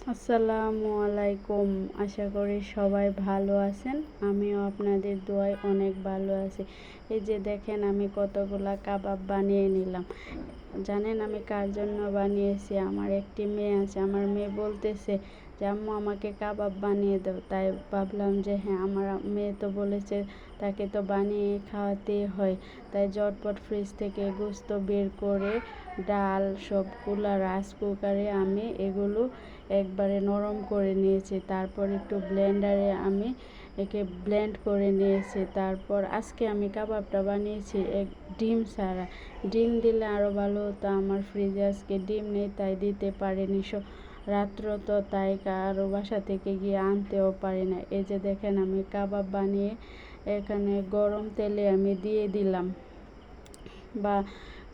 আসসালামু আলাইকুম। আশা করি সবাই ভালো আছেন। আমিও আপনাদের দোয়ায় অনেক ভালো আছি। এই যে দেখেন আমি কতগুলা কাবাব বানিয়ে নিলাম। জানেন আমি কার জন্য বানিয়েছি? আমার একটি মেয়ে আছে। আমার মেয়ে বলতেছে যে আম্মু আমাকে কাবাব বানিয়ে দাও। তাই ভাবলাম যে হ্যাঁ, আমার মেয়ে তো বলেছে, তাকে তো বানিয়ে খাওয়াতেই হয়। তাই ঝটপট ফ্রিজ থেকে গোস্ত বের করে ডাল সবগুলা রাইস কুকারে আমি এগুলো একবারে নরম করে নিয়েছি। তারপর একটু ব্লেন্ডারে আমি একে ব্লেন্ড করে নিয়েছি। তারপর আজকে আমি কাবাবটা বানিয়েছি ডিম ছাড়া। ডিম দিলে আরও ভালো হতো। আমার ফ্রিজে আজকে ডিম নেই, তাই দিতে পারিনি। রাত্র তো, তাই কারো বাসা থেকে গিয়ে আনতেও পারি না। এই যে দেখেন আমি কাবাব বানিয়ে এখানে গরম তেলে আমি দিয়ে দিলাম। বা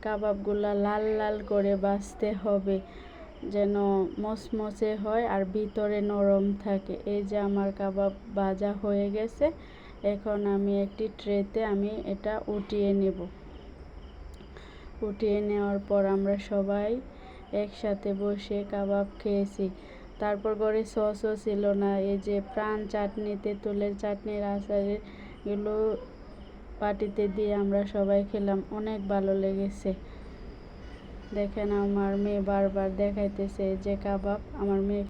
কাবাবগুলা লাল লাল করে ভাজতে হবে, যেন মচমচে হয় আর ভিতরে নরম থাকে। এই যে আমার কাবাব ভাজা হয়ে গেছে। এখন আমি একটি ট্রেতে আমি এটা উঠিয়ে নেব। উঠিয়ে নেওয়ার পর আমরা সবাই একসাথে বসে কাবাব খেয়েছি। তারপর ঘরে সসও ছিল না। এই যে প্রাণ চাটনি, তেঁতুলের চাটনির আচারের এগুলো পাটিতে দিয়ে আমরা সবাই খেলাম। অনেক ভালো লেগেছে। দেখেন আমার মেয়ে বারবার দেখাইতেছে যে কাবাব। আমার মেয়ে